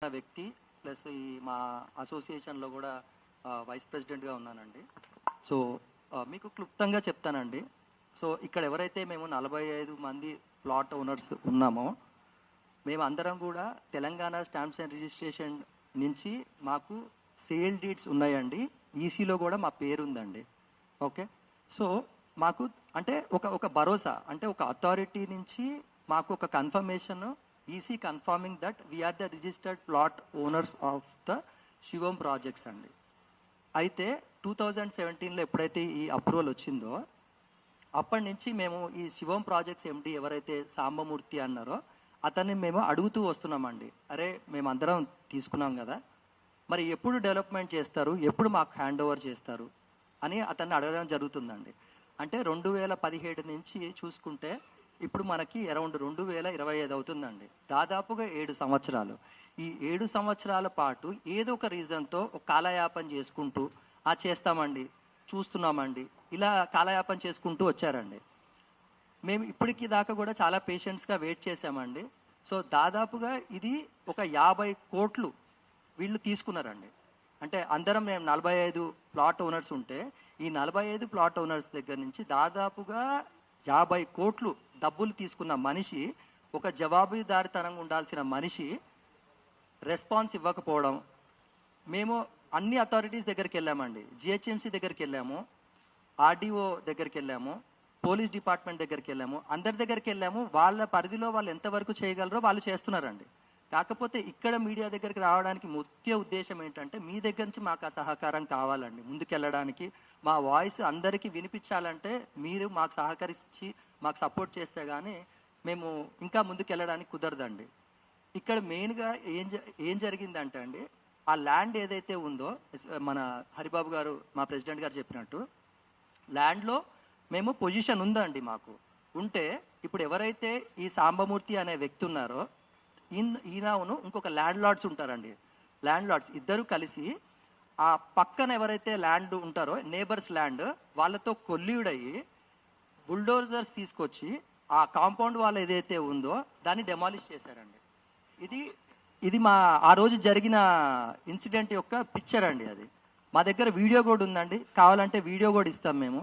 వ్యక్తి ప్లస్ ఈ మా అసోసియేషన్లో కూడా వైస్ ప్రెసిడెంట్గా ఉన్నానండి. సో మీకు క్లుప్తంగా చెప్తానండి. సో ఇక్కడ ఎవరైతే మేము 45 మంది ప్లాట్ ఓనర్స్ ఉన్నామో మేమందరం కూడా తెలంగాణ స్టాంప్స్ అండ్ రిజిస్ట్రేషన్ నుంచి మాకు సేల్ డీడ్స్ ఉన్నాయండి. ఈసీలో కూడా మా పేరు ఉందండి. ఓకే, సో మాకు అంటే ఒక భరోసా అంటే ఒక అథారిటీ నుంచి మాకు ఒక confirmation, EC confirming that we're the registered plot owners of the Shivam projects అండి. అయితే 2017లో ఎప్పుడైతే ఈ అప్రూవల్ వచ్చిందో అప్పటి నుంచి మేము ఈ శివం ప్రాజెక్ట్స్ ఎండి ఎవరైతే సాంబమూర్తి అన్నారో అతన్ని మేము అడుగుతూ వస్తున్నామండి. అరే మేమందరం తీసుకున్నాం కదా, మరి ఎప్పుడు డెవలప్మెంట్ చేస్తారు, ఎప్పుడు మాకు హ్యాండ్ ఓవర్ చేస్తారు అని అతన్ని అడగడం జరుగుతుందండి. అంటే 2017 నుంచి చూసుకుంటే ఇప్పుడు మనకి అరౌండ్ 2025 అవుతుందండి. దాదాపుగా 7 సంవత్సరాలు. ఈ 7 సంవత్సరాల పాటు ఏదో ఒక రీజన్తో ఒక కాలయాపన చేసుకుంటూ చేస్తామండి, చూస్తున్నామండి, ఇలా కాలయాపన చేసుకుంటూ వచ్చారండి. మేము ఇప్పటికి దాకా కూడా చాలా పేషెంట్స్గా వెయిట్ చేసామండి. సో దాదాపుగా ఇది ఒక 50 కోట్లు వీళ్ళు తీసుకున్నారండి. అంటే అందరం మేము 45 ప్లాట్ ఓనర్స్ ఉంటే ఈ 45 ప్లాట్ ఓనర్స్ దగ్గర నుంచి దాదాపుగా 50 కోట్లు డబ్బులు తీసుకున్న మనిషి, ఒక జవాబుదారితనంగా ఉండాల్సిన మనిషి రెస్పాన్స్ ఇవ్వకపోవడం. మేము అన్ని అథారిటీస్ దగ్గరికి వెళ్ళామండి. జిహెచ్ఎంసీ దగ్గరికి వెళ్ళాము, ఆర్డీఓ దగ్గరికి వెళ్ళాము, పోలీస్ డిపార్ట్మెంట్ దగ్గరికి వెళ్ళాము, అందరి దగ్గరికి వెళ్ళాము. వాళ్ళ పరిధిలో వాళ్ళు ఎంతవరకు చేయగలరో వాళ్ళు చేస్తున్నారండి. కాకపోతే ఇక్కడ మీడియా దగ్గరికి రావడానికి ముఖ్య ఉద్దేశం ఏంటంటే మీ దగ్గర నుంచి మాకు ఆ సహకారం కావాలండి. ముందుకెళ్ళడానికి మా వాయిస్ అందరికీ వినిపించాలంటే మీరు మాకు సహకరించి మాకు సపోర్ట్ చేస్తే కానీ మేము ఇంకా ముందుకెళ్ళడానికి కుదరదండి. ఇక్కడ మెయిన్గా ఏం జరిగిందంటే అండి, ఆ ల్యాండ్ ఏదైతే ఉందో మన హరిబాబు గారు మా ప్రెసిడెంట్ గారు చెప్పినట్టు ల్యాండ్లో మేము పొజిషన్ ఉందండి. మాకు ఉంటే ఇప్పుడు ఎవరైతే ఈ సాంబమూర్తి అనే వ్యక్తి ఉన్నారో ఈయనను ఇంకొక ల్యాండ్ లార్డ్స్ ఉంటారండి. ల్యాండ్ లార్డ్స్ ఇద్దరు కలిసి ఆ పక్కన ఎవరైతే ల్యాండ్ ఉంటారో నేబర్స్ ల్యాండ్ వాళ్ళతో కొల్లీడయ్యి బుల్డోజర్స్ తీసుకొచ్చి ఆ కాంపౌండ్ వాల్ ఏదైతే ఉందో దాన్ని డెమాలిష్ చేశారండి. ఇది మా ఆ రోజు జరిగిన ఇన్సిడెంట్ యొక్క పిక్చర్ అండి. అది మా దగ్గర వీడియో కూడా ఉందండి, కావాలంటే వీడియో కూడా ఇస్తాం మేము.